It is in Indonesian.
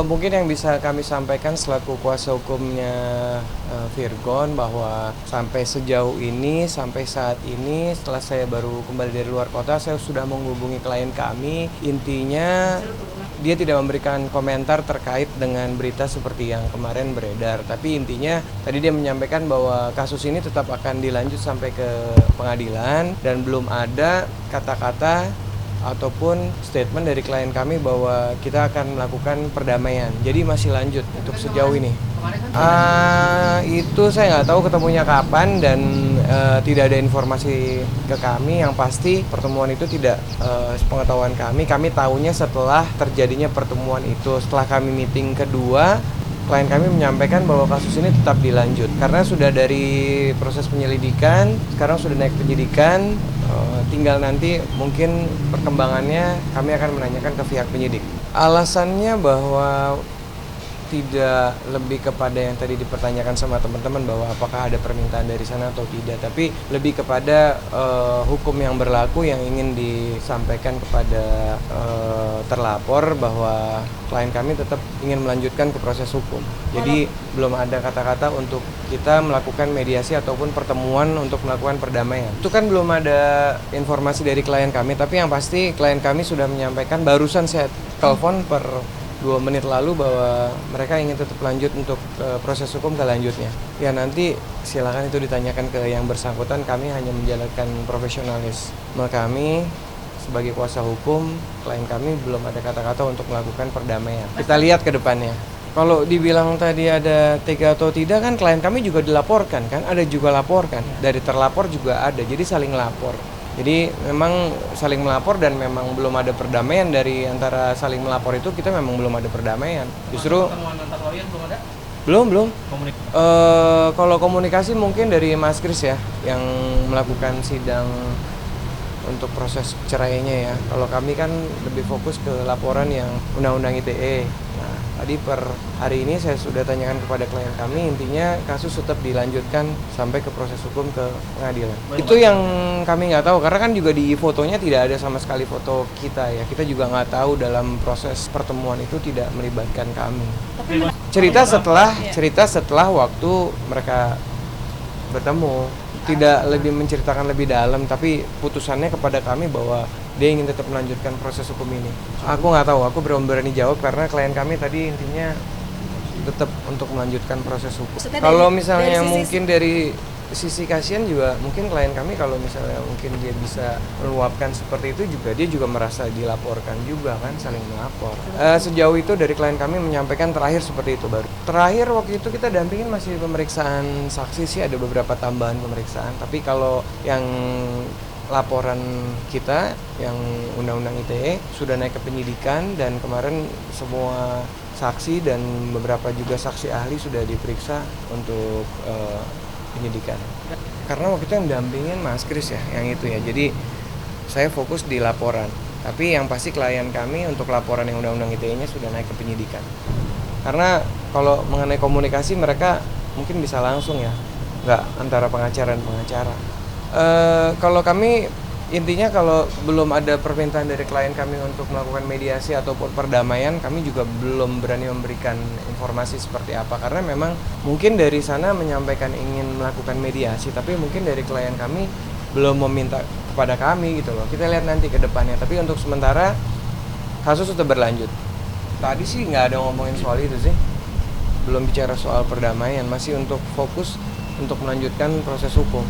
Mungkin yang bisa kami sampaikan selaku kuasa hukumnya Virgon bahwa sampai sejauh ini, sampai saat ini setelah saya baru kembali dari luar kota, saya sudah menghubungi klien kami. Intinya dia tidak memberikan komentar terkait dengan berita seperti yang kemarin beredar. Tapi intinya tadi dia menyampaikan bahwa kasus ini tetap akan dilanjut sampai ke pengadilan dan belum ada kata-kata ataupun statement dari klien kami bahwa kita akan melakukan perdamaian. Jadi masih lanjut untuk sejauh ini. Itu saya nggak tahu ketemunya kapan dan tidak ada informasi ke kami. Yang pasti pertemuan itu tidak sepengetahuan kami. Kami tahunya setelah terjadinya pertemuan itu. Setelah kami meeting kedua, klien kami menyampaikan bahwa kasus ini tetap dilanjut karena sudah dari proses penyelidikan, sekarang sudah naik penyidikan, tinggal nanti mungkin perkembangannya kami akan menanyakan ke pihak penyidik. Alasannya bahwa tidak lebih kepada yang tadi dipertanyakan sama teman-teman bahwa apakah ada permintaan dari sana atau tidak, tapi lebih kepada hukum yang berlaku yang ingin disampaikan kepada terlapor bahwa klien kami tetap ingin melanjutkan ke proses hukum. Jadi belum ada kata-kata untuk kita melakukan mediasi ataupun pertemuan untuk melakukan perdamaian. Itu kan belum ada informasi dari klien kami, tapi yang pasti klien kami sudah menyampaikan, barusan saya telepon per 2 menit lalu bahwa mereka ingin tetap lanjut untuk proses hukum kelanjutnya. Ya nanti silakan itu ditanyakan ke yang bersangkutan, kami hanya menjalankan profesionalisme kami sebagai kuasa hukum. Klien kami belum ada kata-kata untuk melakukan perdamaian. Kita lihat ke depannya. Kalau dibilang tadi ada tega atau tidak kan klien kami juga dilaporkan kan, ada juga laporkan. Dari terlapor juga ada, jadi saling lapor. Jadi memang saling melapor dan memang belum ada perdamaian dari antara saling melapor itu, kita memang belum ada perdamaian. Justru pertemuan antar klien belum ada? Belum. Kalau komunikasi mungkin dari Mas Kris ya yang melakukan sidang untuk proses cerainya ya. Kalau kami kan lebih fokus ke laporan yang Undang-Undang ITE. Nah, tadi per hari ini saya sudah tanyakan kepada klien kami, intinya kasus tetap dilanjutkan sampai ke proses hukum ke pengadilan. Itu yang kami nggak tahu, karena kan juga di fotonya tidak ada sama sekali foto kita ya. Kita juga nggak tahu dalam proses pertemuan itu tidak melibatkan kami. Cerita setelah waktu mereka bertemu, tidak lebih menceritakan lebih dalam, tapi putusannya kepada kami bahwa dia ingin tetap melanjutkan proses hukum ini. Aku nggak tahu, aku belum berani jawab karena klien kami tadi intinya tetap untuk melanjutkan proses hukum. Kalau misalnya mungkin dari sisi kasihan juga, mungkin klien kami kalau misalnya mungkin dia bisa meluapkan seperti itu juga, dia juga merasa dilaporkan juga kan, saling melapor. Sejauh itu dari klien kami menyampaikan terakhir seperti itu baru. Terakhir waktu itu kita dampingin masih pemeriksaan saksi sih, ada beberapa tambahan pemeriksaan. Tapi kalau yang laporan kita yang Undang-Undang ITE sudah naik ke penyidikan dan kemarin semua saksi dan beberapa juga saksi ahli sudah diperiksa untuk penyidikan. Karena waktu itu yang dampingin Mas Kris ya, yang itu ya. Jadi saya fokus di laporan. Tapi yang pasti klien kami untuk laporan yang Undang-Undang ITE-nya sudah naik ke penyidikan. Karena kalau mengenai komunikasi mereka mungkin bisa langsung ya, nggak antara pengacara dan pengacara. Kalau kami intinya kalau belum ada permintaan dari klien kami untuk melakukan mediasi ataupun perdamaian, kami juga belum berani memberikan informasi seperti apa, karena memang mungkin dari sana menyampaikan ingin melakukan mediasi, tapi mungkin dari klien kami belum meminta kepada kami gitu loh. Kita lihat nanti ke depannya, tapi untuk sementara kasus tetap berlanjut. Tadi sih nggak ada ngomongin soal itu sih, belum bicara soal perdamaian, masih untuk fokus untuk melanjutkan proses hukum.